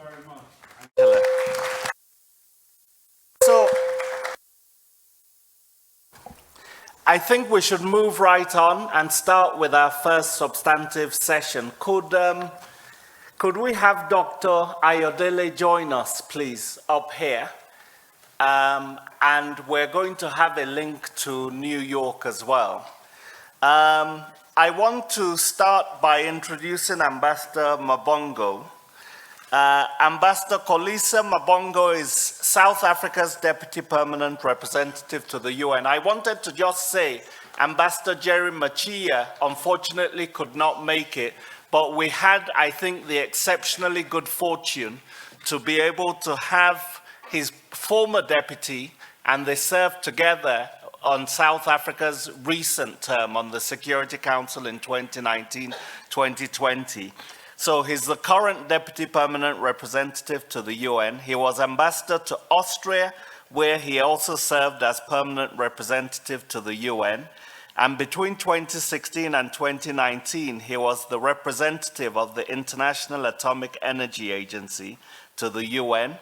very much, Angela. So I think we should move right on and start with our first substantive session. Could we have Dr. Ayodele join us, please, up here? And we're going to have a link to New York as well. I want to start by introducing Ambassador Mabongo. Ambassador Kolisa Mabongo is South Africa's Deputy Permanent Representative to the UN. I wanted to just say Ambassador Jerry Machia unfortunately could not make it, but we had, I think, the exceptionally good fortune to be able to have his former deputy, and they served together on South Africa's recent term on the Security Council in 2019-2020. So he's the current Deputy Permanent Representative to the UN. He was ambassador to Austria, where he also served as permanent representative to the UN. And between 2016 and 2019, he was the representative of the International Atomic Energy Agency to the UN.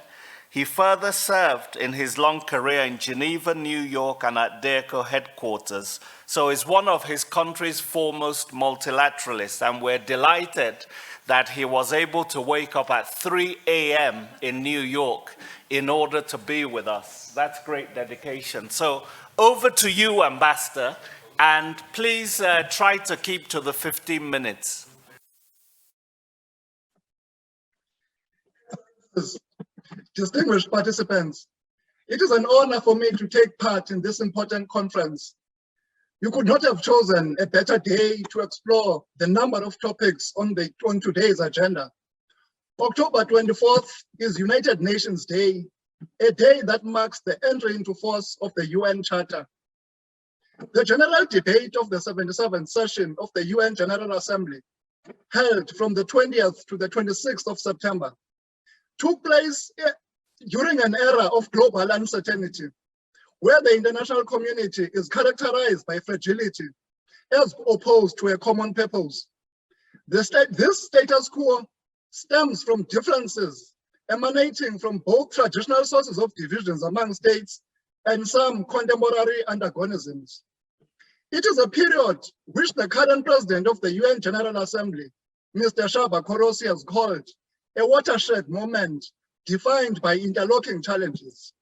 He further served in his long career in Geneva, New York, and at DERCO headquarters. So he's one of his country's foremost multilateralists, and we're delighted that he was able to wake up at 3 a.m. in New York in order to be with us. That's great dedication. So over to you, Ambassador, and please try to keep to the 15 minutes. Distinguished participants, it is an honor for me to take part in this important conference. You could not have chosen a better day to explore the number of topics on today's agenda. October 24th is United Nations Day, a day that marks the entry into force of the UN Charter. The general debate of the 77th session of the UN General Assembly, held from the 20th to the 26th of September, took place during an era of global uncertainty, where the international community is characterized by fragility as opposed to a common purpose. This status quo stems from differences emanating from both traditional sources of divisions among states and some contemporary antagonisms. It is a period which the current president of the UN General Assembly, Mr. Shaba Korosi, has called a watershed moment defined by interlocking challenges.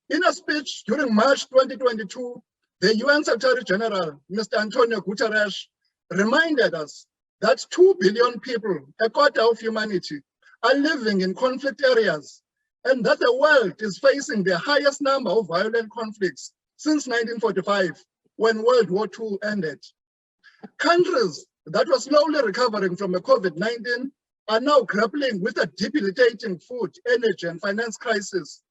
In a speech during March 2022, the UN Secretary General, Mr. Antonio Guterres, reminded us that 2 billion people, a quarter of humanity, are living in conflict areas, and that the world is facing the highest number of violent conflicts since 1945, when World War II ended. Countries that were slowly recovering from the COVID-19 are now grappling with a debilitating food, energy, and finance crisis.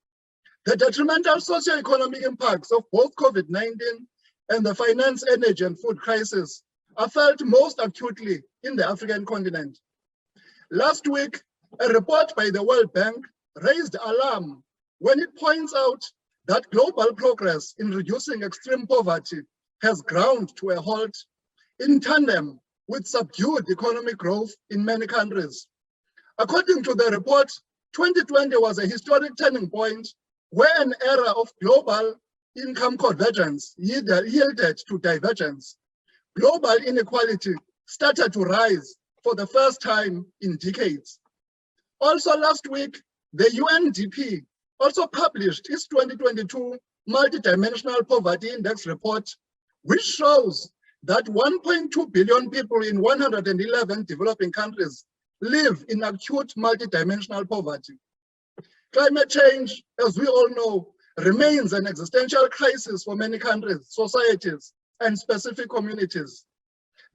The detrimental socio-economic impacts of both COVID-19 and the finance, energy, and food crisis are felt most acutely in the African continent. Last week, a report by the World Bank raised alarm when it points out that global progress in reducing extreme poverty has ground to a halt in tandem with subdued economic growth in many countries. According to the report, 2020 was a historic turning point where an era of global income convergence yielded to divergence. Global inequality started to rise for the first time in decades. Also last week, the UNDP also published its 2022 Multidimensional Poverty Index report, which shows that 1.2 billion people in 111 developing countries live in acute multidimensional poverty. Climate change, as we all know, remains an existential crisis for many countries, societies, and specific communities.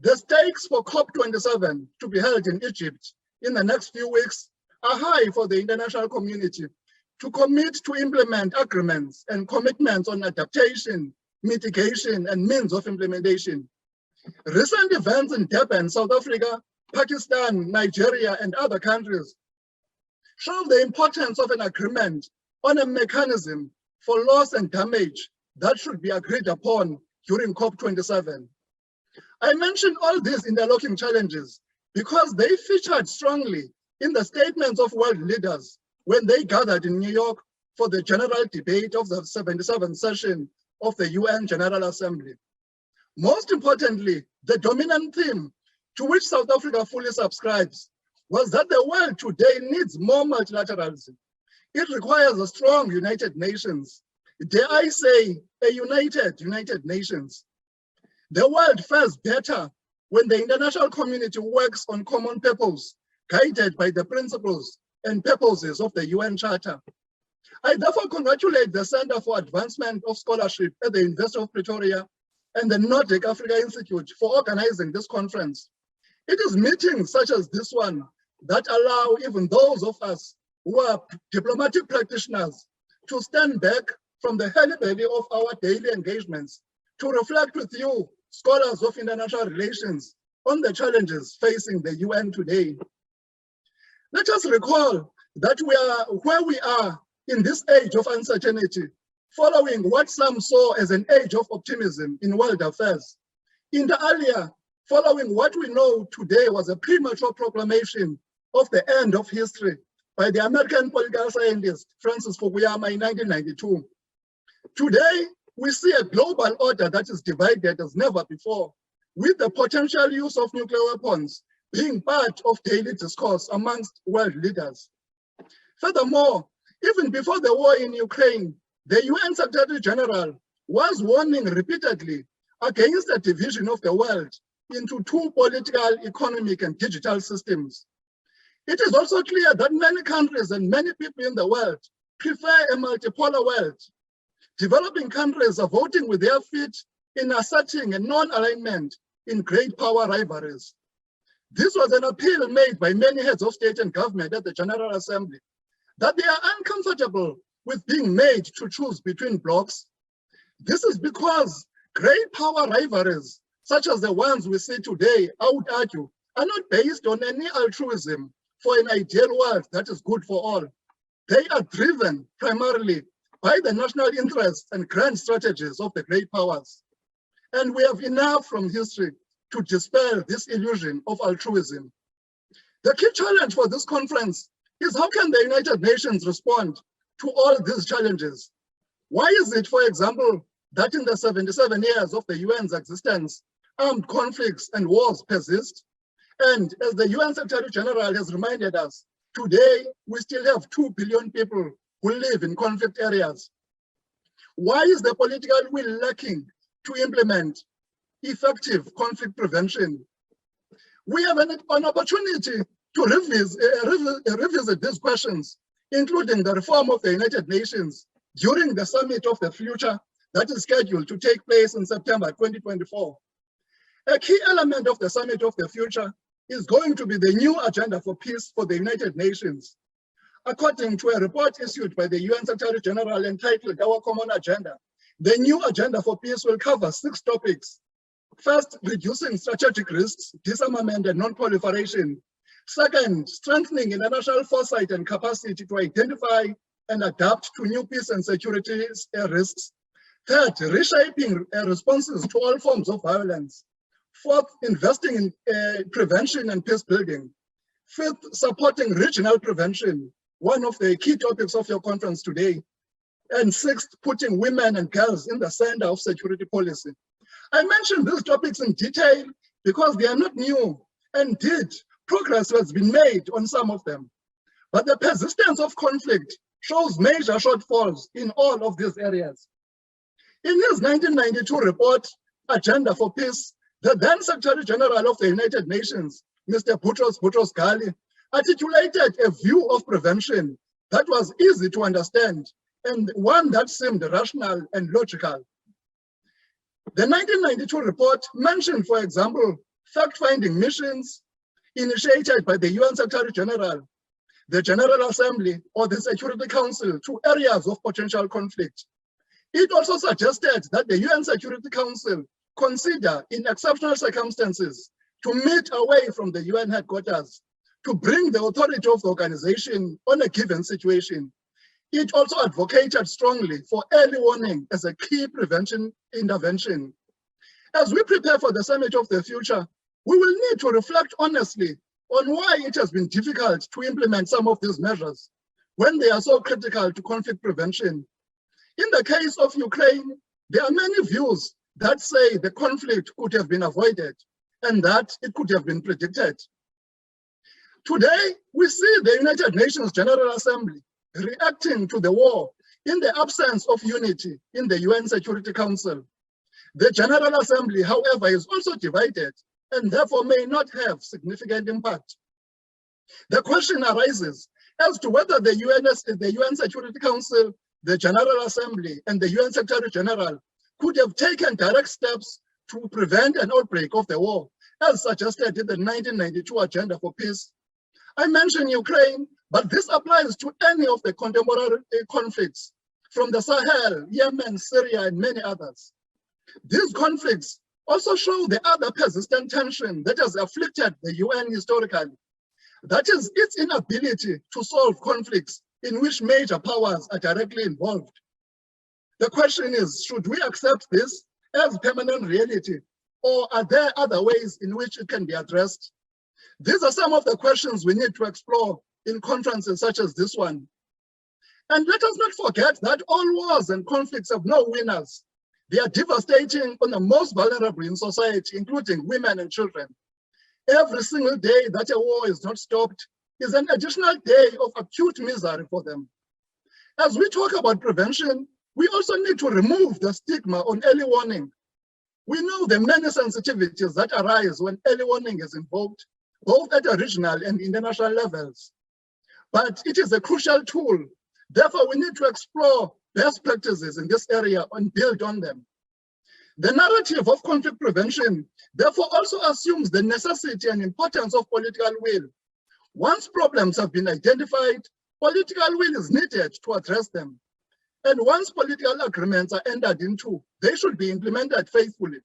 The stakes for COP27 to be held in Egypt in the next few weeks are high for the international community to commit to implement agreements and commitments on adaptation, mitigation, and means of implementation. Recent events in Durban, South Africa, Pakistan, Nigeria, and other countries show the importance of an agreement on a mechanism for loss and damage that should be agreed upon during COP27. I mention all these interlocking challenges because they featured strongly in the statements of world leaders when they gathered in New York for the general debate of the 77th session of the UN General Assembly. Most importantly, the dominant theme to which South Africa fully subscribes was that the world today needs more multilateralism. It requires a strong United Nations. Dare I say, a united United Nations. The world fares better when the international community works on common purpose, guided by the principles and purposes of the UN Charter. I therefore congratulate the Center for Advancement of Scholarship at the University of Pretoria and the Nordic Africa Institute for organizing this conference. It is meetings such as this one that allow even those of us who are diplomatic practitioners to stand back from the hurly-burly of our daily engagements to reflect with you, scholars of international relations, on the challenges facing the UN today. Let us recall that we are where we are in this age of uncertainty, following what some saw as an age of optimism in world affairs. Inter alia, following what we know today was a premature proclamation of the end of history by the American political scientist Francis Fukuyama in 1992. Today, we see a global order that is divided as never before, with the potential use of nuclear weapons being part of daily discourse amongst world leaders. Furthermore, even before the war in Ukraine, the UN Secretary General was warning repeatedly against a division of the world into two political, economic, and digital systems. It is also clear that many countries and many people in the world prefer a multipolar world. Developing countries are voting with their feet in asserting a non-alignment in great power rivalries. This was an appeal made by many heads of state and government at the General Assembly, that they are uncomfortable with being made to choose between blocs. This is because great power rivalries, such as the ones we see today, I would argue, are not based on any altruism for an ideal world that is good for all. They are driven primarily by the national interests and grand strategies of the great powers. And we have enough from history to dispel this illusion of altruism. The key challenge for this conference is how can the United Nations respond to all these challenges? Why is it, for example, that in the 77 years of the UN's existence, armed conflicts and wars persist? And as the UN Secretary General has reminded us, today we still have 2 billion people who live in conflict areas. Why is the political will lacking to implement effective conflict prevention? We have an opportunity to revisit these questions, including the reform of the United Nations during the Summit of the Future that is scheduled to take place in September 2024. A key element of the Summit of the Future is going to be the new agenda for peace for the United Nations. According to a report issued by the UN Secretary General entitled Our Common Agenda, the new agenda for peace will cover 6 topics. First, reducing strategic risks, disarmament and non-proliferation. Second, strengthening international foresight and capacity to identify and adapt to new peace and security risks. Third, reshaping responses to all forms of violence. Fourth, investing in prevention and peace building. Fifth, supporting regional prevention, one of the key topics of your conference today. And sixth, putting women and girls in the center of security policy. I mentioned these topics in detail because they are not new. Indeed, progress has been made on some of them. But the persistence of conflict shows major shortfalls in all of these areas. In his 1992 report, Agenda for Peace, the then Secretary General of the United Nations, Mr. Boutros Boutros-Ghali, articulated a view of prevention that was easy to understand and one that seemed rational and logical. The 1992 report mentioned, for example, fact-finding missions initiated by the UN Secretary General, the General Assembly, or the Security Council to areas of potential conflict. It also suggested that the UN Security Council consider, in exceptional circumstances, to meet away from the UN headquarters to bring the authority of the organization on a given situation. It also advocated strongly for early warning as a key prevention intervention. As we prepare for the Summit of the Future, we will need to reflect honestly on why it has been difficult to implement some of these measures when they are so critical to conflict prevention. In the case of Ukraine, there are many views that say the conflict could have been avoided and that it could have been predicted. Today, we see the United Nations General Assembly reacting to the war in the absence of unity in the UN Security Council. The General Assembly, however, is also divided and therefore may not have significant impact. The question arises as to whether the UN Security Council, the General Assembly, and the UN Secretary General could have taken direct steps to prevent an outbreak of the war, as suggested in the 1992 Agenda for Peace. I mentioned Ukraine, but this applies to any of the contemporary conflicts from the Sahel, Yemen, Syria, and many others. These conflicts also show the other persistent tension that has afflicted the UN historically. That is its inability to solve conflicts in which major powers are directly involved. The question is, should we accept this as permanent reality, or are there other ways in which it can be addressed? These are some of the questions we need to explore in conferences such as this one. And let us not forget that all wars and conflicts have no winners. They are devastating on the most vulnerable in society, including women and children. Every single day that a war is not stopped is an additional day of acute misery for them. As we talk about prevention, we also need to remove the stigma on early warning. We know the many sensitivities that arise when early warning is invoked, both at a regional and international levels. But it is a crucial tool. Therefore, we need to explore best practices in this area and build on them. The narrative of conflict prevention, therefore, also assumes the necessity and importance of political will. Once problems have been identified, political will is needed to address them. And once political agreements are entered into, they should be implemented faithfully.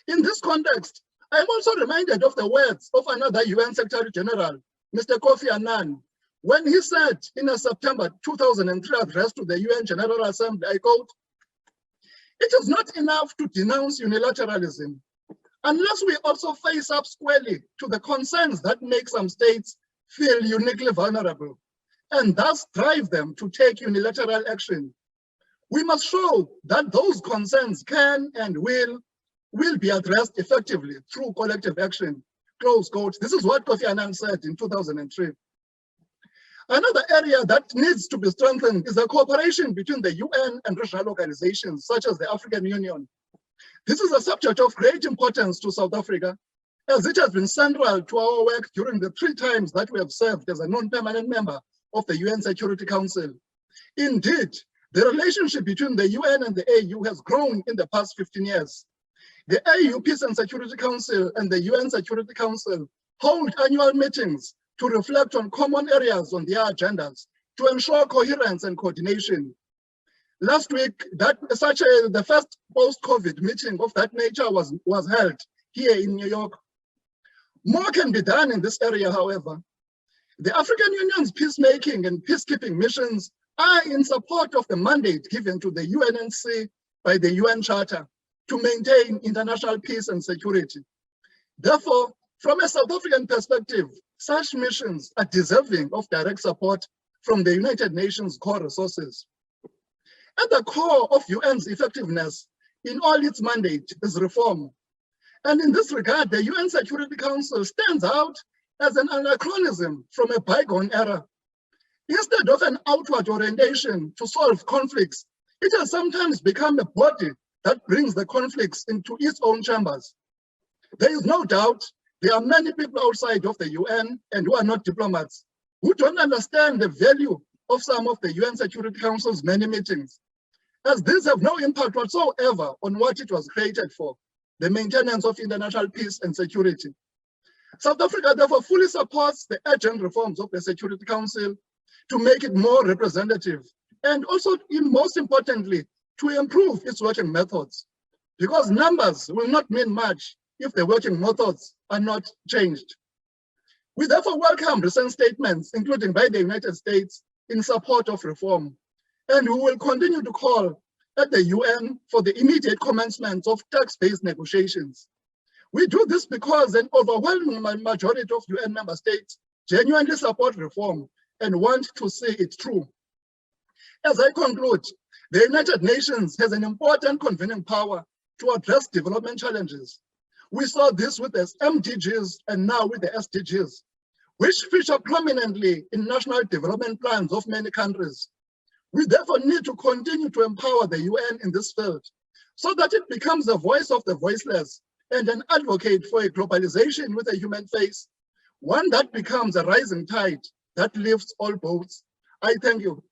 In this context, I am also reminded of the words of another UN Secretary General, Mr. Kofi Annan, when he said in a September 2003 address to the UN General Assembly, I quote, "It is not enough to denounce unilateralism unless we also face up squarely to the concerns that make some states feel uniquely vulnerable and thus drive them to take unilateral action. We must show that those concerns can and will be addressed effectively through collective action." Close quote. This is what Kofi Annan said in 2003. Another area that needs to be strengthened is the cooperation between the UN and regional organizations such as the African Union. This is a subject of great importance to South Africa, as it has been central to our work during the 3 times that we have served as a non-permanent member of the UN Security Council. Indeed, the relationship between the UN and the AU has grown in the past 15 years. The AU Peace and Security Council and the UN Security Council hold annual meetings to reflect on common areas on their agendas to ensure coherence and coordination. Last week, the first post-COVID meeting of that nature was held here in New York. More can be done in this area, however. The African Union's peacemaking and peacekeeping missions are in support of the mandate given to the UNNC by the UN Charter to maintain international peace and security. Therefore, from a South African perspective, such missions are deserving of direct support from the United Nations core resources. At the core of UN's effectiveness in all its mandate is reform. And in this regard, the UN Security Council stands out as an anachronism from a bygone era. Instead of an outward orientation to solve conflicts, it has sometimes become a body that brings the conflicts into its own chambers. There is no doubt there are many people outside of the UN and who are not diplomats who don't understand the value of some of the UN Security Council's many meetings, as these have no impact whatsoever on what it was created for, the maintenance of international peace and security. South Africa therefore fully supports the urgent reforms of the Security Council to make it more representative and also, most importantly, to improve its working methods, because numbers will not mean much if the working methods are not changed. We therefore welcome recent statements, including by the United States, in support of reform, and we will continue to call at the UN for the immediate commencement of tax-based negotiations. We do this because an overwhelming majority of UN member states genuinely support reform and want to see it through. As I conclude, the United Nations has an important convening power to address development challenges. We saw this with the MDGs and now with the SDGs, which feature prominently in national development plans of many countries. We therefore need to continue to empower the UN in this field so that it becomes the voice of the voiceless and an advocate for a globalization with a human face, one that becomes a rising tide that lifts all boats. I thank you.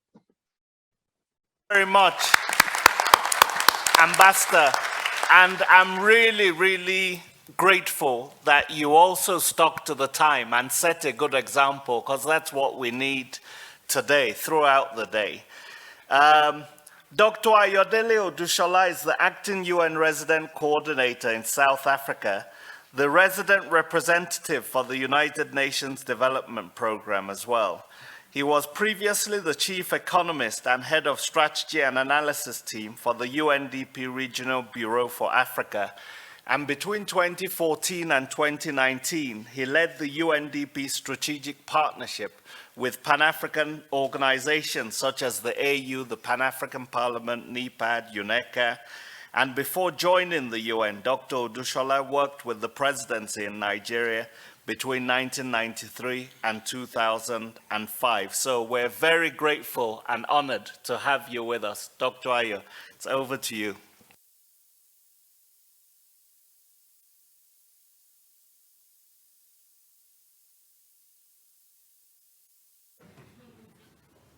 Very much, Ambassador. And I'm really, really grateful that you also stuck to the time and set a good example, because that's what we need today, throughout the day. Dr. Ayodele Odushola is the acting UN resident coordinator in South Africa, the resident representative for the United Nations Development Programme as well. He was previously the chief economist and head of strategy and analysis team for the UNDP Regional Bureau for Africa. And between 2014 and 2019, he led the UNDP strategic partnership with Pan-African organizations such as the AU, the Pan-African Parliament, NEPAD, UNECA. And before joining the UN, Dr. Odushola worked with the presidency in Nigeria between 1993 and 2005. So we're very grateful and honored to have you with us. Dr. Ayo, it's over to you.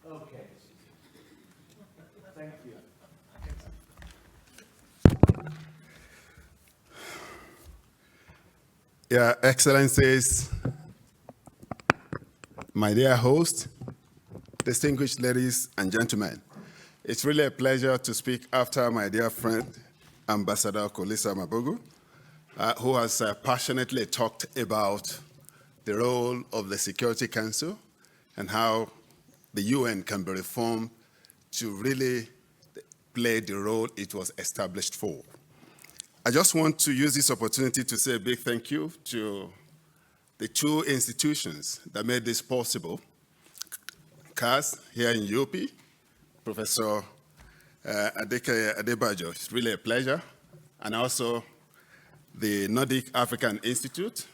Okay. Thank you. Your Excellencies, my dear host, distinguished ladies and gentlemen, it's really a pleasure to speak after my dear friend, Ambassador Kolisa Mabugu, who has passionately talked about the role of the Security Council and how the UN can be reformed to really play the role it was established for. I just want to use this opportunity to say a big thank you to the two institutions that made this possible. CAS here in UP, Professor Adeke Adebajo, it's really a pleasure. And also the Nordic African Institute,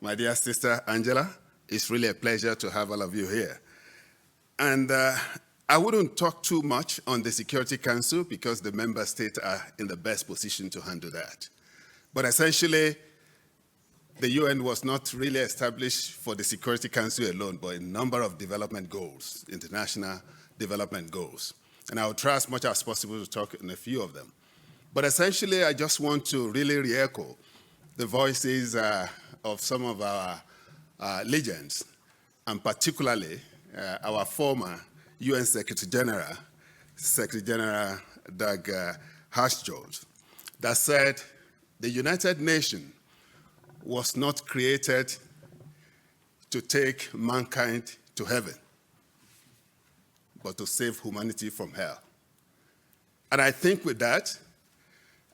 my dear sister Angela, it's really a pleasure to have all of you here. And I wouldn't talk too much on the Security Council because the member states are in the best position to handle that. But essentially, the UN was not really established for the Security Council alone, but a number of development goals, international development goals. And I'll try as much as possible to talk on a few of them. But essentially, I just want to really re-echo the voices of some of our legends, and particularly our former UN Secretary General Doug Hammarskjöld, that said the United Nations was not created to take mankind to heaven, but to save humanity from hell. And I think with that,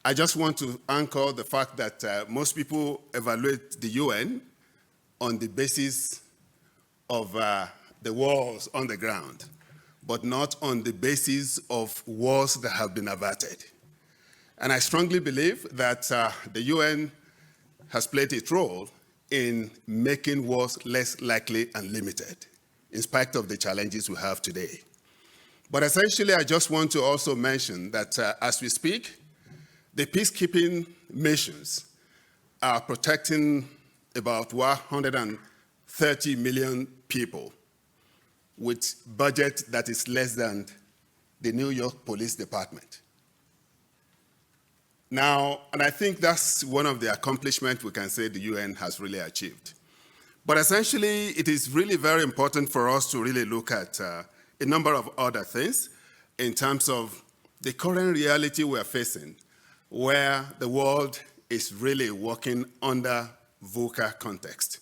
I just want to anchor the fact that most people evaluate the UN on the basis of the wars on the ground, but not on the basis of wars that have been averted. And I strongly believe that the UN has played its role in making wars less likely and limited, in spite of the challenges we have today. But essentially, I just want to also mention that as we speak, the peacekeeping missions are protecting about 130 million people with budget that is less than the New York Police Department. Now, and I think that's one of the accomplishments we can say the UN has really achieved. But essentially, it is really very important for us to really look at a number of other things in terms of the current reality we're facing, where the world is really working under VUCA context.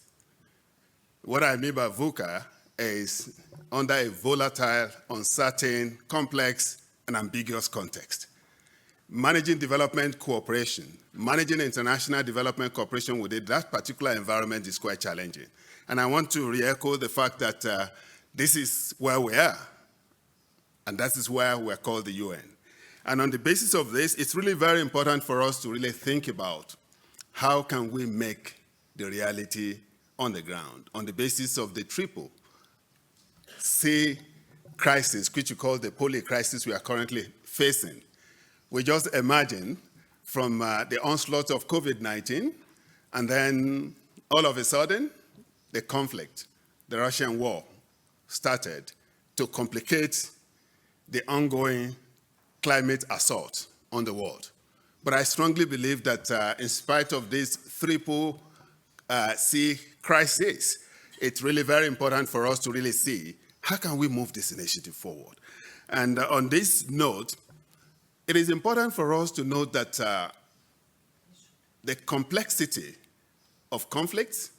What I mean by VUCA is under a volatile, uncertain, complex, and ambiguous context. managing development cooperation, managing international development cooperation within that particular environment is quite challenging. And I want to re-echo the fact that this is where we are, and that is where we're called the UN. And on the basis of this, it's really very important for us to really think about how can we make the reality on the ground on the basis of the triple C crisis, which we call the poly crisis we are currently facing. We just imagine from the onslaught of COVID-19, and then all of a sudden, the conflict, the Russian war, started to complicate the ongoing climate assault on the world. But I strongly believe that in spite of this triple C crisis, it's really very important for us to really see how can we move this initiative forward. And on this note, it is important for us to note that the complexity of conflicts,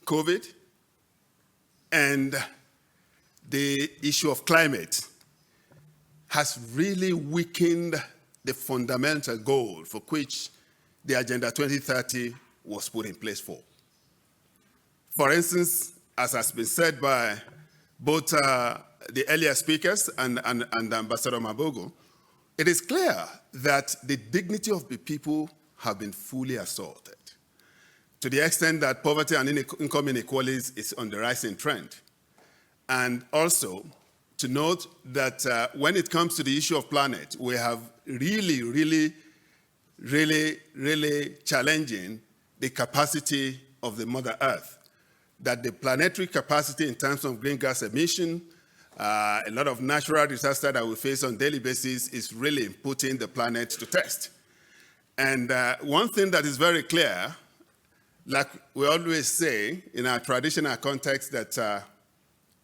COVID, and the issue of climate has really weakened the fundamental goal for which the Agenda 2030 was put in place for. For instance, as has been said by both the earlier speakers and Ambassador Mabogo, it is clear that the dignity of the people have been fully assaulted to the extent that poverty and income inequalities is on the rising trend. And also to note that when it comes to the issue of planet, we have really challenging the capacity of the Mother Earth, that the planetary capacity in terms of greenhouse emission, a lot of natural disaster that we face on a daily basis is really putting the planet to test. And one thing that is very clear, like we always say in our traditional context, that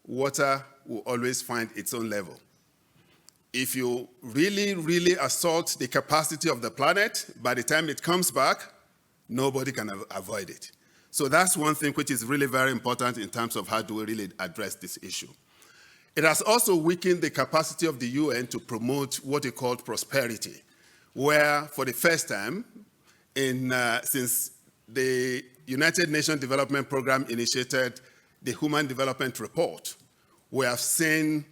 water will always find its own level. If you really assault the capacity of the planet, by the time it comes back, nobody can avoid it. So that's one thing which is really very important in terms of how do we really address this issue. It has also weakened the capacity of the UN to promote what they call prosperity, where for the first time since the United Nations Development Programme initiated the Human Development Report, we have seen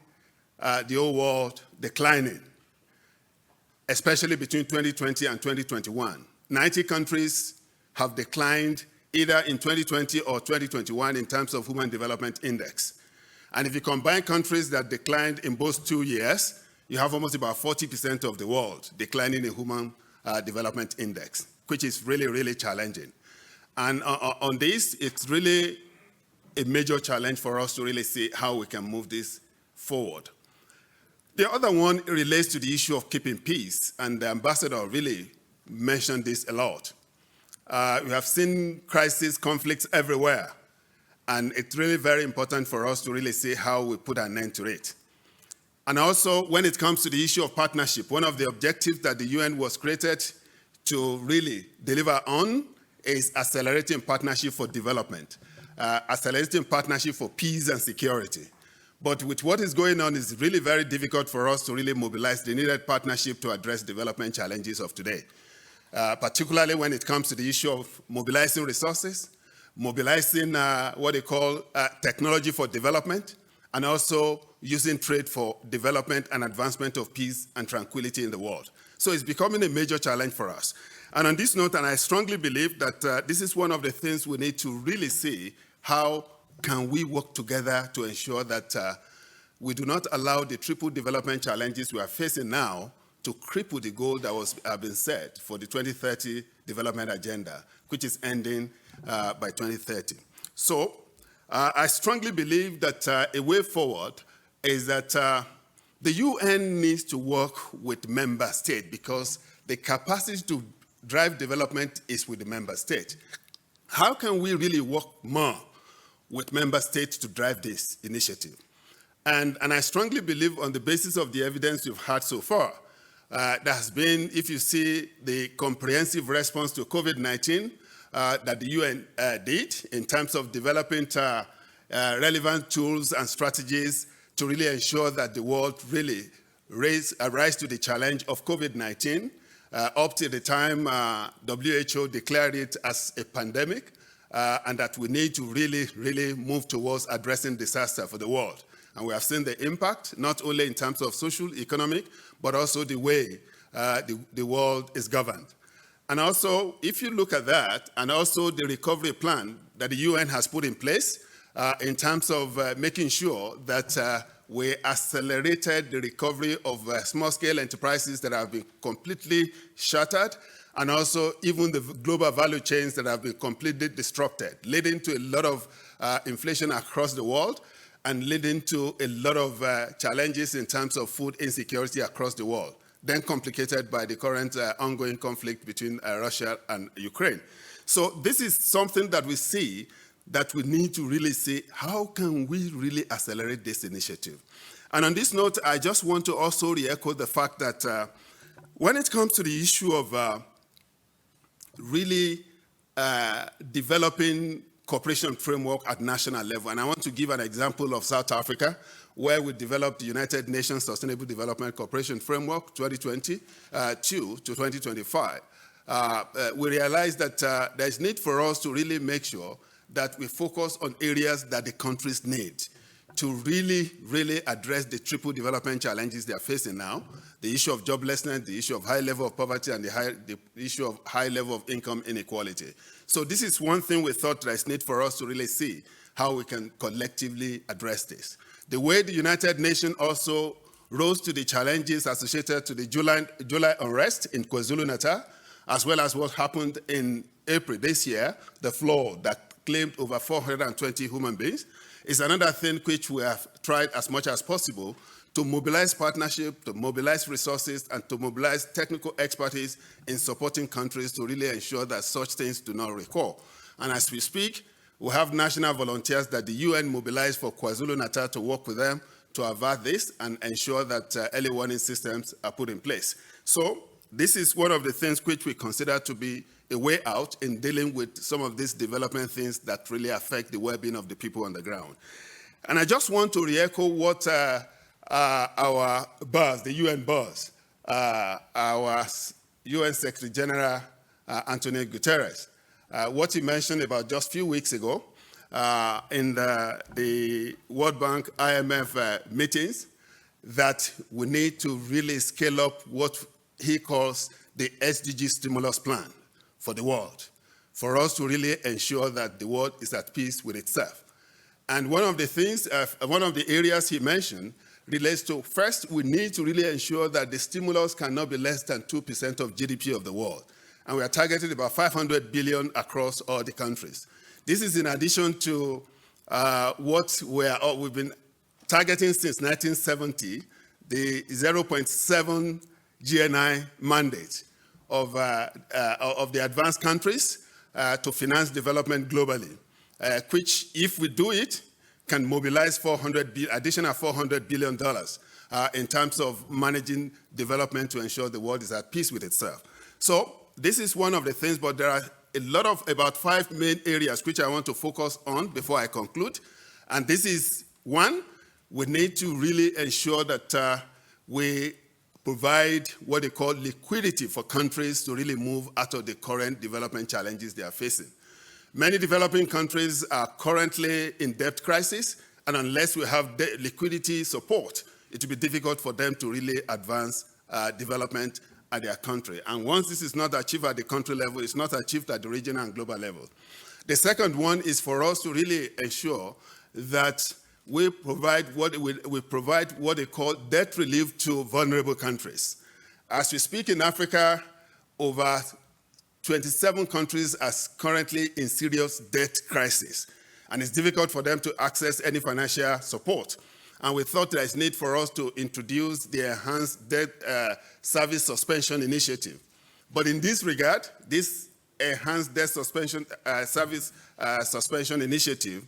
the whole world declining, especially between 2020 and 2021. 90 countries have declined either in 2020 or 2021 in terms of Human Development Index. And if you combine countries that declined in both 2 years, you have almost about 40% of the world declining in Human Development Index, which is really challenging. And on this, it's really a major challenge for us to really see how we can move this forward. The other one relates to the issue of keeping peace, and the ambassador really mentioned this a lot. We have seen crisis, conflicts everywhere, and it's really very important for us to really see how we put an end to it. And also, when it comes to the issue of partnership, one of the objectives that the UN was created to really deliver on is accelerating partnership for development, accelerating partnership for peace and security. But with what is going on, it's really very difficult for us to really mobilize the needed partnership to address development challenges of today, particularly when it comes to the issue of mobilizing resources, mobilizing what they call technology for development, and also using trade for development and advancement of peace and tranquility in the world. So it's becoming a major challenge for us. And on this note, and I strongly believe that this is one of the things we need to really see, how can we work together to ensure that we do not allow the triple development challenges we are facing now to cripple the goal that was been set for the 2030 development agenda, which is ending by 2030. So I strongly believe that a way forward is that the UN needs to work with member states, because the capacity to drive development is with the member state. How can we really work more with member states to drive this initiative? And I strongly believe, on the basis of the evidence we've had so far, there has been, if you see the comprehensive response to COVID-19 that the UN did in terms of developing relevant tools and strategies to really ensure that the world really rise to the challenge of COVID-19. Up to the time WHO declared it as a pandemic, and that we need to really move towards addressing disaster for the world. And we have seen the impact, not only in terms of social, economic, but also the way the world is governed. And also, if you look at that, and also the recovery plan that the UN has put in place in terms of making sure that we accelerated the recovery of small-scale enterprises that have been completely shattered, and also even the global value chains that have been completely disrupted, leading to a lot of inflation across the world, and leading to a lot of challenges in terms of food insecurity across the world, then complicated by the current ongoing conflict between Russia and Ukraine. So this is something that we see that we need to really see, how can we really accelerate this initiative? And on this note, I just want to also re-echo the fact that when it comes to the issue of really developing cooperation framework at national level, and I want to give an example of South Africa, where we developed the United Nations Sustainable Development Cooperation Framework 2022 to 2025. We realized that there's need for us to really make sure that we focus on areas that the countries need to really address the triple development challenges they are facing now: the issue of joblessness, the issue of high level of poverty, and the issue of high level of income inequality. So this is one thing we thought there's need for us to really see how we can collectively address this. The way the United Nations also rose to the challenges associated to the July unrest in KwaZulu-Natal, as well as what happened in April this year, the flood that claimed over 420 human beings, is another thing which we have tried as much as possible to mobilize partnership, to mobilize resources, and to mobilize technical expertise in supporting countries to really ensure that such things do not recur. And as we speak, we have national volunteers that the UN mobilized for KwaZulu-Natal to work with them to avert this and ensure that early warning systems are put in place. So this is one of the things which we consider to be a way out in dealing with some of these development things that really affect the well-being of the people on the ground. And I just want to re-echo what our boss, the UN boss, our UN Secretary General, Antonio Guterres, what he mentioned about just a few weeks ago in the World Bank IMF meetings, that we need to really scale up what he calls the SDG stimulus plan for the world, for us to really ensure that the world is at peace with itself. And one of the things, one of the areas he mentioned relates to, first, we need to really ensure that the stimulus cannot be less than 2% of GDP of the world. And we are targeting about 500 billion across all the countries. This is in addition to what we've been targeting since 1970, the 0.7 GNI mandate of the advanced countries to finance development globally, which, if we do it, can mobilize additional $400 billion in terms of managing development to ensure the world is at peace with itself. So this is one of the things, but there are a lot of about 5 main areas which I want to focus on before I conclude. And this is one, we need to really ensure that we provide what they call liquidity for countries to really move out of the current development challenges they are facing. Many developing countries are currently in debt crisis, and unless we have liquidity support, it will be difficult for them to really advance development at their country. And once this is not achieved at the country level, it's not achieved at the regional and global level. The second one is for us to really ensure that we provide what they call debt relief to vulnerable countries. As we speak in Africa, over 27 countries are currently in serious debt crisis, and it's difficult for them to access any financial support. And we thought there is need for us to introduce the Enhanced Debt Service Suspension Initiative. But in this regard, this Enhanced Debt Service Suspension Initiative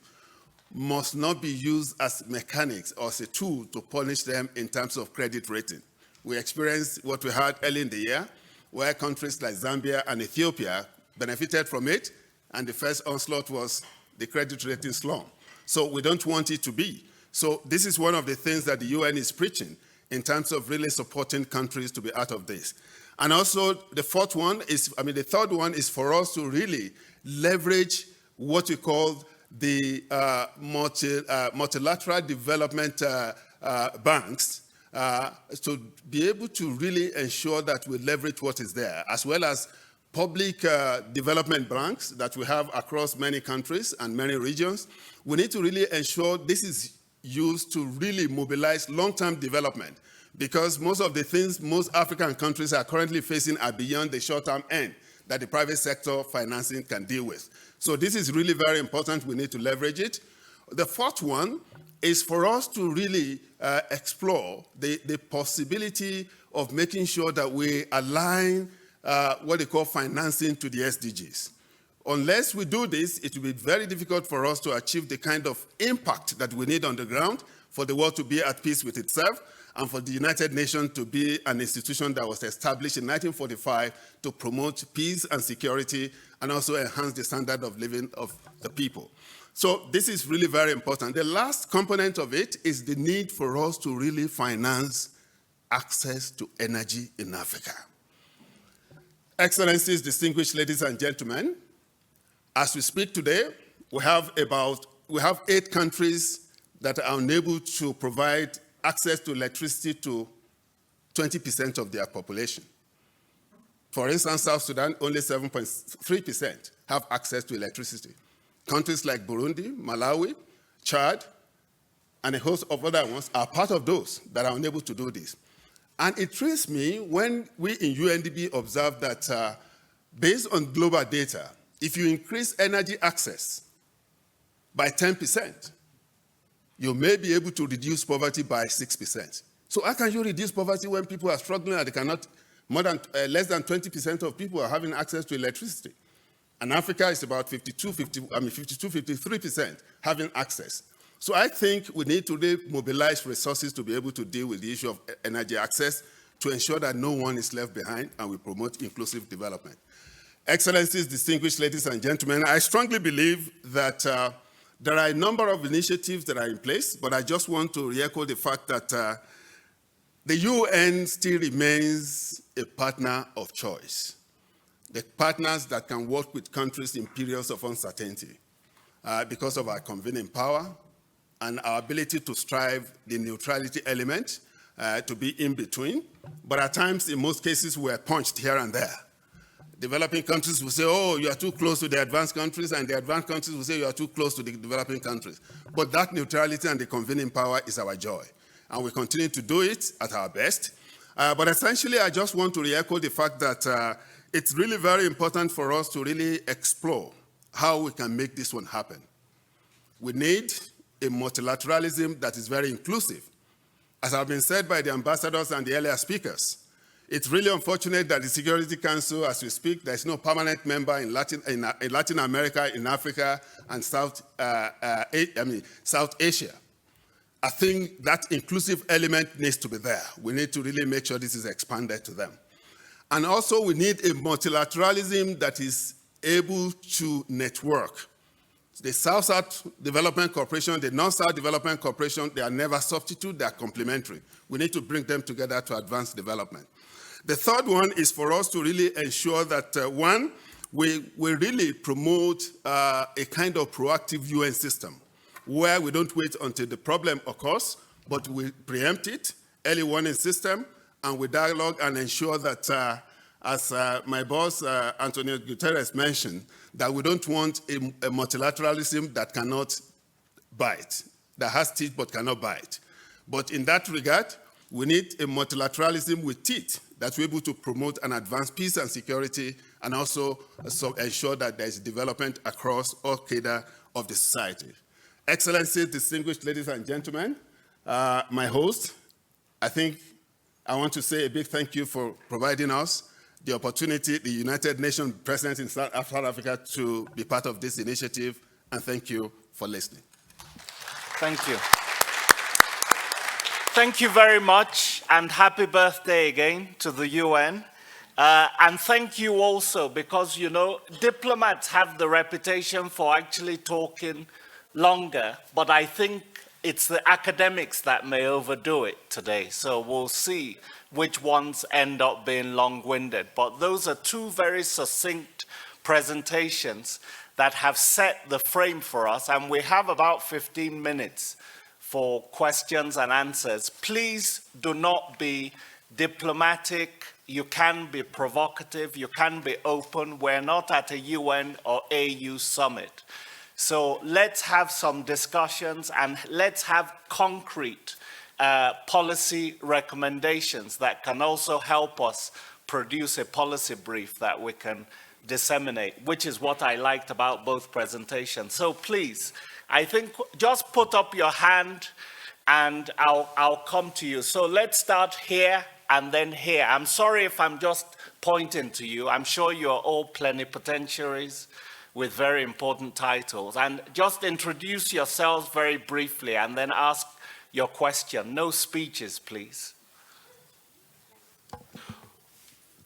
must not be used as mechanics or as a tool to punish them in terms of credit rating. We experienced what we had early in the year, where countries like Zambia and Ethiopia benefited from it, and the first onslaught was the credit rating slump. So we don't want it to be. So this is one of the things that the UN is preaching. in terms of really supporting countries to be out of this. And also the third one is for us to really leverage what we call the multilateral development banks to be able to really ensure that we leverage what is there, as well as public development banks that we have across many countries and many regions. We need to really ensure this is used to really mobilize long-term development, because most of the things most African countries are currently facing are beyond the short-term end that the private sector financing can deal with. So this is really very important. We need to leverage it. The fourth one is for us to really explore the possibility of making sure that we align what they call financing to the SDGs. Unless we do this, it will be very difficult for us to achieve the kind of impact that we need on the ground for the world to be at peace with itself and for the United Nations to be an institution that was established in 1945 to promote peace and security and also enhance the standard of living of the people. So this is really very important. The last component of it is the need for us to really finance access to energy in Africa. Excellencies, distinguished ladies and gentlemen, as we speak today, we have 8 countries that are unable to provide access to electricity to 20% of their population. For instance, South Sudan, only 7.3% have access to electricity. Countries like Burundi, Malawi, Chad, and a host of other ones are part of those that are unable to do this. And it thrills me when we in UNDP observe that based on global data, if you increase energy access by 10%, you may be able to reduce poverty by 6%. So how can you reduce poverty when people are struggling and they cannot, less than 20% of people are having access to electricity? And Africa is about 53% having access. So I think we need to really mobilize resources to be able to deal with the issue of energy access to ensure that no one is left behind and we promote inclusive development. Excellencies, distinguished ladies and gentlemen, I strongly believe that there are a number of initiatives that are in place, but I just want to re-echo the fact that the UN still remains a partner of choice. The partners that can work with countries in periods of uncertainty because of our convening power and our ability to strive the neutrality element to be in between. But at times, in most cases, we're punched here and there. Developing countries will say, oh, you are too close to the advanced countries, and the advanced countries will say you are too close to the developing countries. But that neutrality and the convening power is our joy. And we continue to do it at our best. But essentially, I just want to re-echo the fact that it's really very important for us to really explore how we can make this one happen. We need a multilateralism that is very inclusive. As have been said by the ambassadors and the earlier speakers, it's really unfortunate that the Security Council, as we speak, there's no permanent member in Latin America, in Africa, and South Asia. I think that inclusive element needs to be there. We need to really make sure this is expanded to them. And also, we need a multilateralism that is able to network. The South-South Development Cooperation, the North-South Development Cooperation, they are never substitute, they are complementary. We need to bring them together to advance development. The third one is for us to really ensure that, one, we really promote a kind of proactive UN system where we don't wait until the problem occurs, but we preempt it, early warning system, and we dialogue and ensure that, as my boss, Antonio Guterres, mentioned, that we don't want a multilateralism that cannot bite, that has teeth but cannot bite. But in that regard, we need a multilateralism with teeth that we're able to promote and advance peace and security and also ensure that there is development across all cadre of the society. Excellencies, distinguished ladies and gentlemen, my host, I think I want to say a big thank you for providing us the opportunity, the United Nations President in South Africa, to be part of this initiative, and thank you for listening. Thank you. Thank you very much, and happy birthday again to the UN. And thank you also, because, you know, diplomats have the reputation for actually talking longer, but I think it's the academics that may overdo it today. So we'll see which ones end up being long-winded. But those are two very succinct presentations that have set the frame for us, and we have about 15 minutes for questions and answers. Please do not be diplomatic. You can be provocative. You can be open. We're not at a UN or AU summit. So let's have some discussions and let's have concrete policy recommendations that can also help us produce a policy brief that we can disseminate, which is what I liked about both presentations. So please, I think just put up your hand and I'll come to you. So let's start here and then here. I'm sorry if I'm just pointing to you. I'm sure you're all plenipotentiaries with very important titles. And just introduce yourselves very briefly and then ask your question. No speeches, please.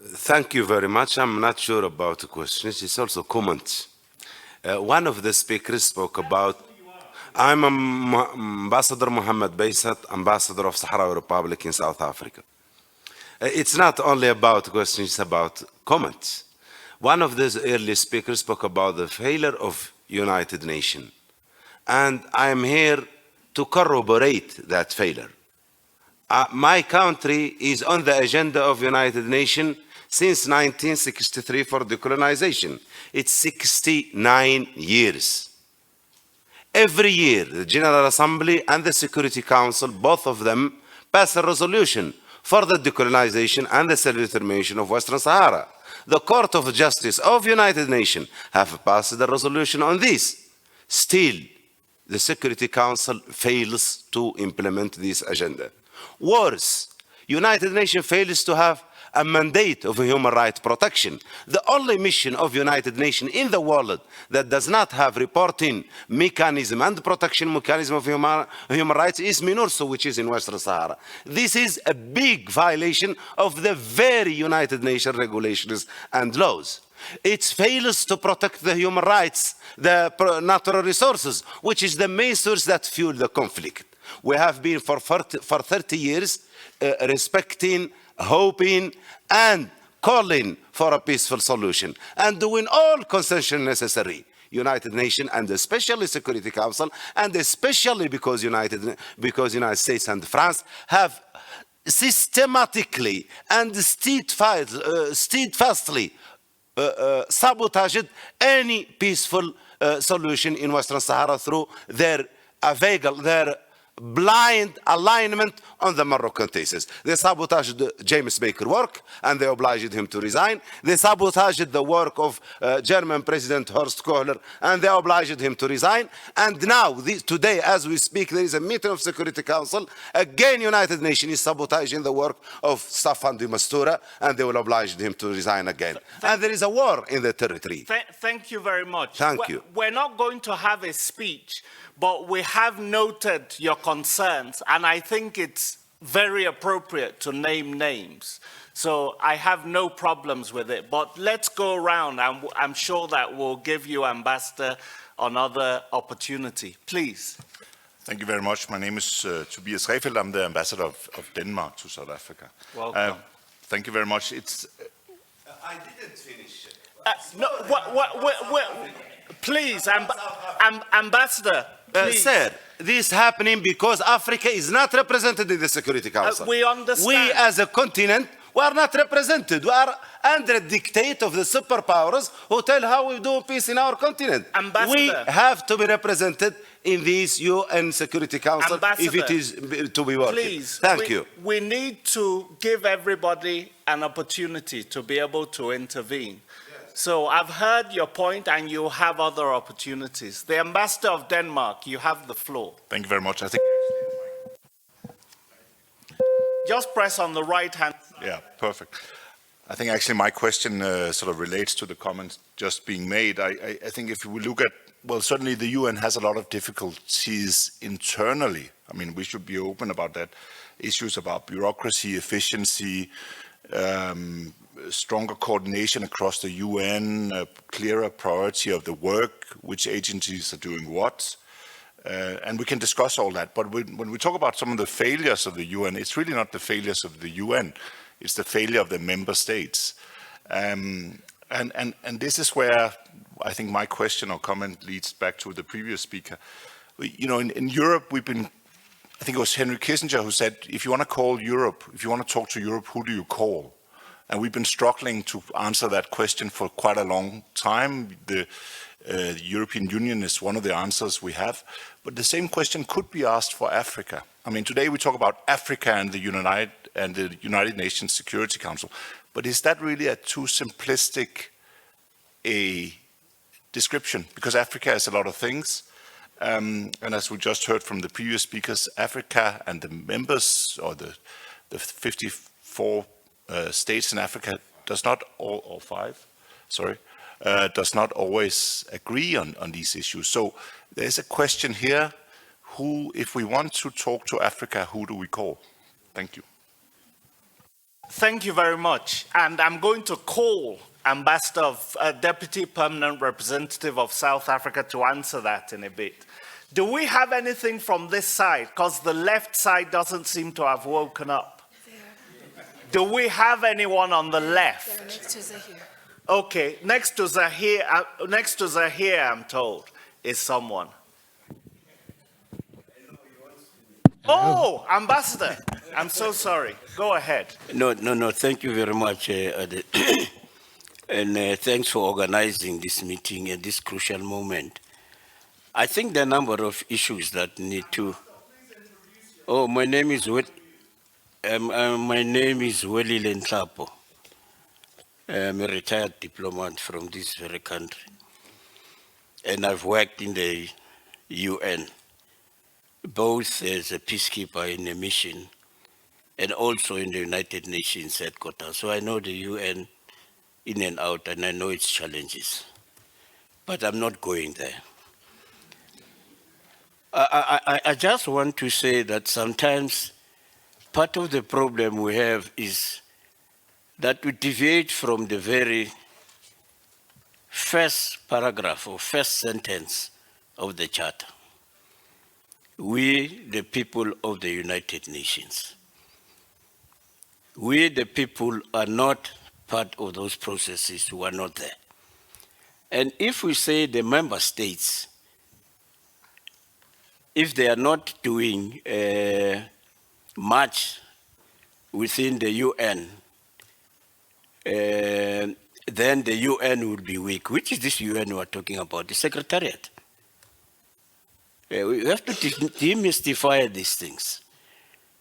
Thank you very much. I'm not sure about the questions. It's also comments. One of the speakers spoke about, I'm Ambassador Mohammed Baysat, Ambassador of Sahrawi Republic in South Africa. It's not only about questions, it's about comments. One of the early speakers spoke about the failure of United Nations. And I am here to corroborate that failure. My country is on the agenda of United Nations since 1963 for decolonization. It's 69 years. Every year, the General Assembly and the Security Council, both of them, pass a resolution for the decolonization and the self-determination of Western Sahara. The Court of Justice of United Nations have passed a resolution on this. Still, the Security Council fails to implement this agenda. Worse, United Nations fails to have a mandate of human rights protection. The only mission of United Nations in the world that does not have reporting mechanism and protection mechanism of human rights is MINURSO, which is in Western Sahara. This is a big violation of the very United Nations regulations and laws. It fails to protect the human rights, the natural resources, which is the main source that fuel the conflict. We have been for 30 years respecting, hoping, and calling for a peaceful solution, and doing all concessions necessary. United Nations and especially Security Council, and especially because United States and France have systematically and steadfastly sabotaged any peaceful solution in Western Sahara through their blind alignment on the Moroccan thesis. They sabotaged James Baker's work and they obliged him to resign. They sabotaged the work of German President Horst Kohler and they obliged him to resign. And now, today, as we speak, there is a meeting of Security Council. Again, United Nations is sabotaging the work of Staffan de Mistura and they will oblige him to resign again. And there is a war in the territory. Thank you very much. Thank you. We're not going to have a speech, but we have noted your concerns, and I think it's very appropriate to name names. So I have no problems with it, but let's go around, and I'm sure that we'll give you, Ambassador, another opportunity. Please. Thank you very much. My name is Tobias Refeld. I'm the ambassador of Denmark to South Africa. Welcome. Thank you very much. I didn't finish. Please, Ambassador. Sir, this is happening because Africa is not represented in the Security Council. We understand. We as a continent, we are not represented. We are under the dictate of the superpowers who tell how we do peace in our continent. Ambassador. We have to be represented in this UN Security Council Ambassador, if it is to be working. Please, Thank you. We need to give everybody an opportunity to be able to intervene. So I've heard your point and you have other opportunities. The Ambassador of Denmark, you have the floor. Thank you very much. I think. Just press on the right hand. Yeah, perfect. I think actually my question sort of relates to the comments just being made. I think if we look at, well, certainly the UN has a lot of difficulties internally. I mean, we should be open about that. Issues about bureaucracy, efficiency, stronger coordination across the UN, a clearer priority of the work, which agencies are doing what. And we can discuss all that. But when we talk about some of the failures of the UN, it's really not the failures of the UN. It's the failure of the member states. And this is where I think my question or comment leads back to the previous speaker. In Europe, I think it was Henry Kissinger who said, if you want to call Europe, if you want to talk to Europe, who do you call? And we've been struggling to answer that question for quite a long time. The European Union is one of the answers we have. But the same question could be asked for Africa. I mean, today we talk about Africa and the United Nations Security Council. But is that really a too simplistic a description? Because Africa has a lot of things. And as we just heard from the previous speakers, Africa and the members, or the 54 states in Africa does not, or five, sorry, does not always agree on these issues. So there's a question here, if we want to talk to Africa, who do we call? Thank you. Thank you very much. And I'm going to call Deputy Permanent Representative of South Africa to answer that in a bit. Do we have anything from this side? Because the left side doesn't seem to have woken up. Do we have anyone on the left? They're next to Zahir. Okay, next to Zahir, I'm told, is someone. Oh, Ambassador, I'm so sorry. Go ahead. No, thank you very much. And thanks for organizing this meeting at this crucial moment. I think there are a number of issues that need to... Oh, my name is Welly Lenhlapo. I'm a retired diplomat from this very country. And I've worked in the UN, both as a peacekeeper in a mission and also in the United Nations headquarters. So I know the UN in and out, and I know its challenges. But I'm not going there. I just want to say that sometimes part of the problem we have is that we deviate from the very first paragraph or first sentence of the Charter. We, the people of the United Nations. We, the people, are not part of those processes who are not there. And if we say the member states, if they are not doing much within the UN, then the UN will be weak. Which is this UN we are talking about? The Secretariat. We have to demystify these things.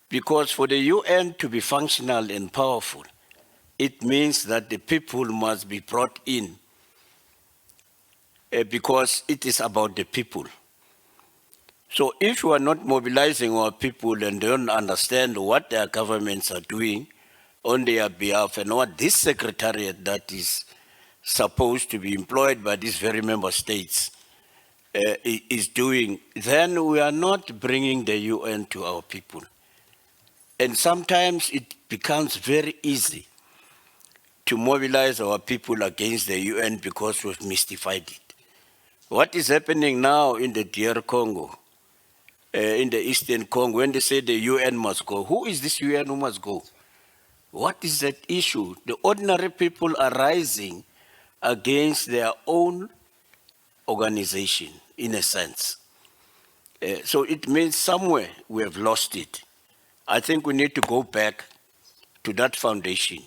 Because for the UN to be functional and powerful, it means that the people must be brought in because it is about the people. So if we are not mobilizing our people and don't understand what their governments are doing on their behalf and what this secretariat that is supposed to be employed by these very member states is doing, then we are not bringing the UN to our people. And sometimes it becomes very easy to mobilize our people against the UN because we've mystified it. What is happening now in the DR Congo, in the Eastern Congo, when they say the UN must go, who is this UN who must go? What is that issue? The ordinary people are rising against their own organization, in a sense. So it means somewhere we have lost it. I think we need to go back to that foundation.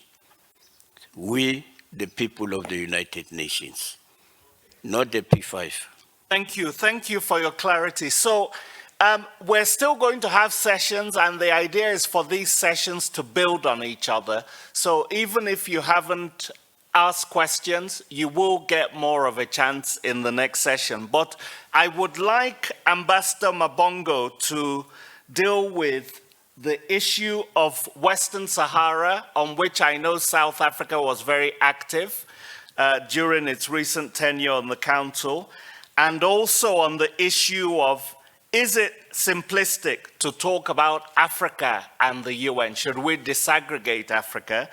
We, the people of the United Nations, not the P5. Thank you for your clarity. So we're still going to have sessions, and the idea is for these sessions to build on each other. So even if you haven't asked questions, you will get more of a chance in the next session. But I would like Ambassador Mabongo to deal with the issue of Western Sahara, on which I know South Africa was very active during its recent tenure on the Council, and also on the issue of, is it simplistic to talk about Africa and the UN? Should we disaggregate Africa?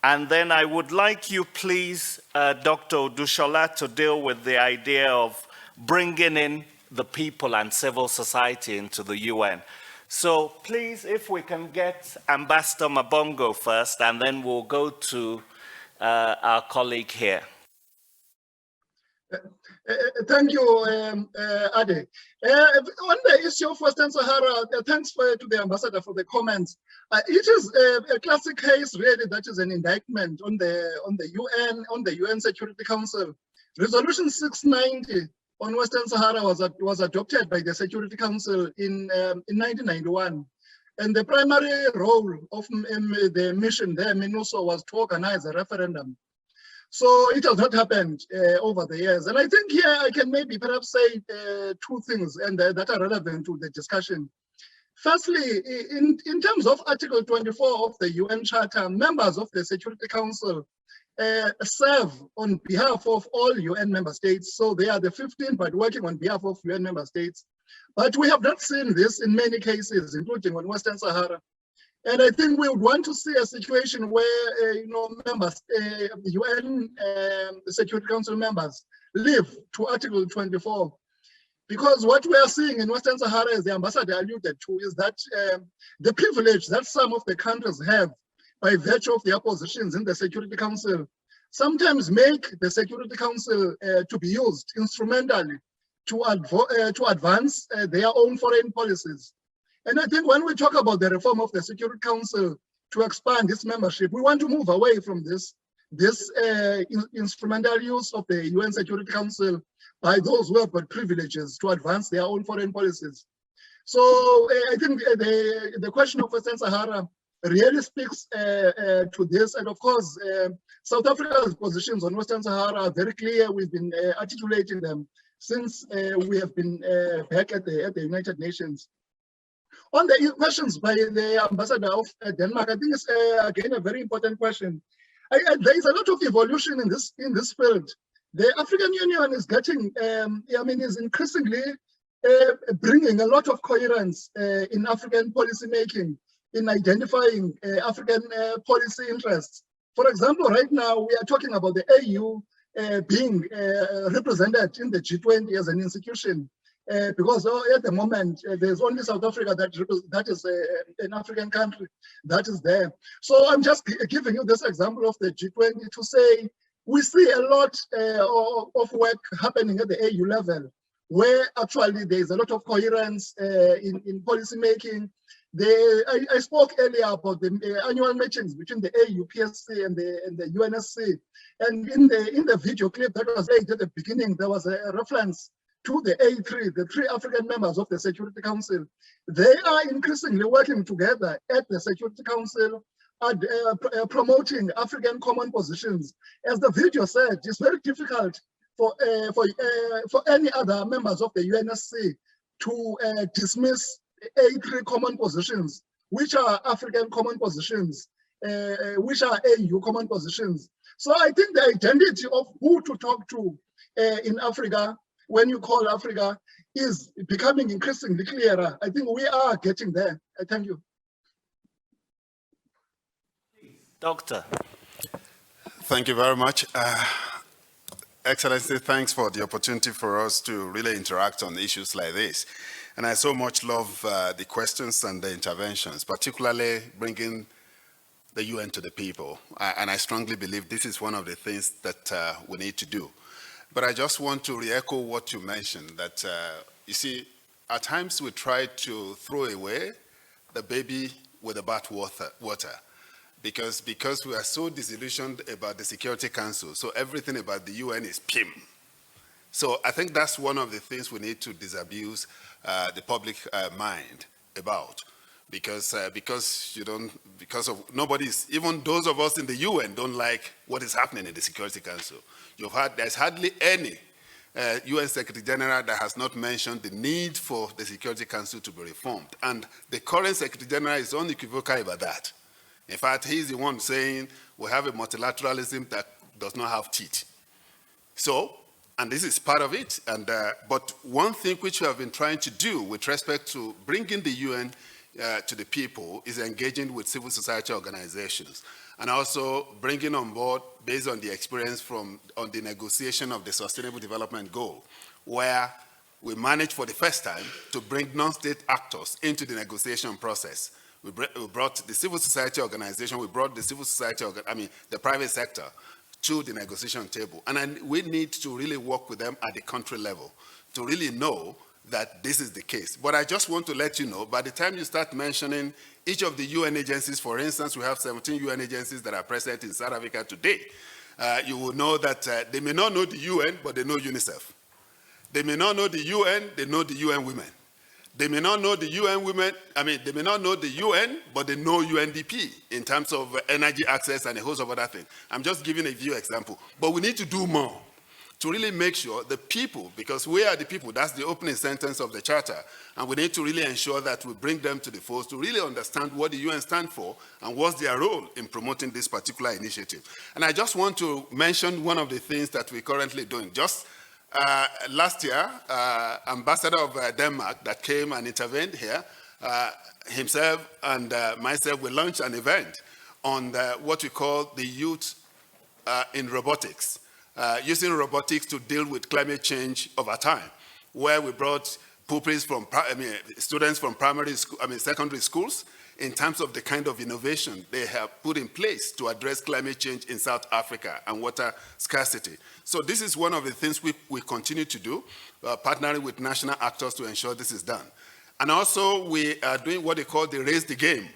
And then I would like you, please, Dr. Dushola, to deal with the idea of bringing in the people and civil society into the UN. So please, if we can get Ambassador Mabongo first, and then we'll go to our colleague here. Thank you, Ade. On the issue of Western Sahara, thanks to the ambassador for the comments. It is a classic case, really, that is an indictment on the UN Security Council. Resolution 690 on Western Sahara was adopted by the Security Council in 1991. And the primary role of the mission there, MINUSO, was to organize a referendum. So it has not happened over the years. And I think here I can maybe perhaps say two things and that are relevant to the discussion. Firstly, in terms of Article 24 of the UN Charter, members of the Security Council serve on behalf of all UN member states. So they are the 15, but working on behalf of UN member states. But we have not seen this in many cases, including on Western Sahara. And I think we would want to see a situation where, members, UN Security Council members live to Article 24. Because what we are seeing in Western Sahara, as the ambassador alluded to, is that the privilege that some of the countries have by virtue of their positions in the Security Council sometimes make the Security Council to be used instrumentally to advance their own foreign policies. And I think when we talk about the reform of the Security Council to expand its membership, we want to move away from this instrumental use of the UN Security Council by those who have got privileges to advance their own foreign policies. So I think the question of Western Sahara really speaks to this. And of course, South Africa's positions on Western Sahara are very clear. We've been articulating them since we have been back at the United Nations. On the questions by the ambassador of Denmark, I think it's again a very important question. There is a lot of evolution in this field. The African Union is getting, is increasingly bringing a lot of coherence in African policy making, in identifying African policy interests. For example, right now we are talking about the AU being represented in the G20 as an institution. Because at the moment, there's only South Africa that is an African country that is there. So I'm just giving you this example of the G20 to say we see a lot of work happening at the AU level, where actually there's a lot of coherence in policy making. I spoke earlier about the annual meetings between the AU PSC and the UNSC, and in the video clip that was played at the beginning, there was a reference to the A3, the 3 African members of the Security Council. They are increasingly working together at the Security Council at promoting African common positions. As the video said, it's very difficult for any other members of the UNSC to dismiss A3 common positions, which are African common positions, which are AU common positions. So I think the identity of who to talk to in Africa, when you call Africa, is becoming increasingly clearer. I think we are getting there. Thank you. Doctor. Thank you very much. Excellency, thanks for the opportunity for us to really interact on issues like this. And I so much love the questions and the interventions, particularly bringing the UN to the people. And I strongly believe this is one of the things that we need to do. But I just want to re-echo what you mentioned, that, you see, at times we try to throw away the baby with the bathwater, because we are so disillusioned about the Security Council, so everything about the UN is PIM. So I think that's one of the things we need to disabuse the public mind about, because nobody's, even those of us in the UN don't like what is happening in the Security Council. There's hardly any UN Secretary General that has not mentioned the need for the Security Council to be reformed. And the current Secretary General is unequivocal about that. In fact, he's the one saying we have a multilateralism that does not have teeth. So, and this is part of it. And but one thing which we have been trying to do with respect to bringing the UN to the people is engaging with civil society organizations, and also bringing on board, based on the experience on the negotiation of the Sustainable Development Goal, where we managed for the first time to bring non-state actors into the negotiation process. We brought the civil society organization, we brought the civil society, the private sector to the negotiation table. And we need to really work with them at the country level to really know that this is the case. But I just want to let you know, by the time you start mentioning each of the UN agencies, for instance, we have 17 UN agencies that are present in South Africa today, you will know that they may not know the UN, but they know UNICEF. They may not know the UN, they know the UN women. They may not know the UN women, they may not know the UN, but they know UNDP in terms of energy access and a host of other things. I'm just giving a few examples. But we need to do more to really make sure the people, because we are the people, that's the opening sentence of the Charter, and we need to really ensure that we bring them to the fore to really understand what the UN stands for and what's their role in promoting this particular initiative. And I just want to mention one of the things that we're currently doing. Just last year, Ambassador of Denmark that came and intervened here, himself and myself, we launched an event on what we call the youth in robotics, using robotics to deal with climate change over time, where we brought pupils from, students from primary school, secondary schools, in terms of the kind of innovation they have put in place to address climate change in South Africa and water scarcity. So this is one of the things we continue to do, partnering with national actors to ensure this is done. And also we are doing what they call the Raise the Game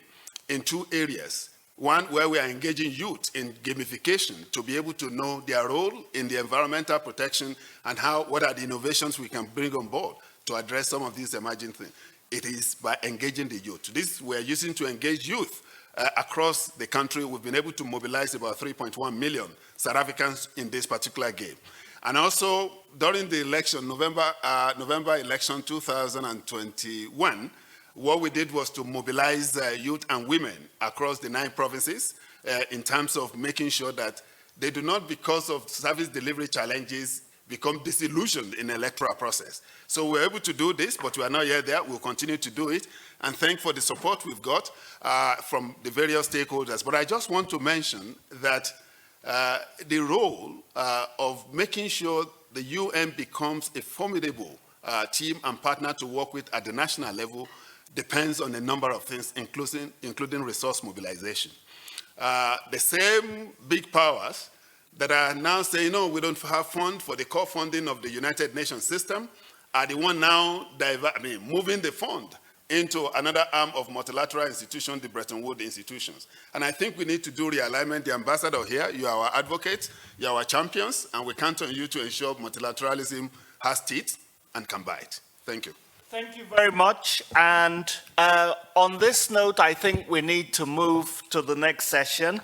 in two areas. One, where we are engaging youth in gamification to be able to know their role in the environmental protection and what are the innovations we can bring on board to address some of these emerging things. It is by engaging the youth. This we're using to engage youth across the country. We've been able to mobilize about 3.1 million South Africans in this particular game. And also, during the election, November election 2021, what we did was to mobilize youth and women across the 9 provinces in terms of making sure that they do not, because of service delivery challenges, become disillusioned in the electoral process. So we're able to do this, but we are not yet there. We'll continue to do it. And thank for the support we've got from the various stakeholders. But I just want to mention that the role of making sure the UN becomes a formidable team and partner to work with at the national level depends on a number of things, including resource mobilization. The same big powers that are now saying, no, we don't have fund for the core funding of the United Nations system are the one now moving the fund into another arm of multilateral institutions, the Bretton Woods institutions. And I think we need to do realignment. The ambassador here, you are our advocates, you are our champions, and we count on you to ensure multilateralism has teeth and can bite. Thank you. Thank you very much. And on this note, I think we need to move to the next session.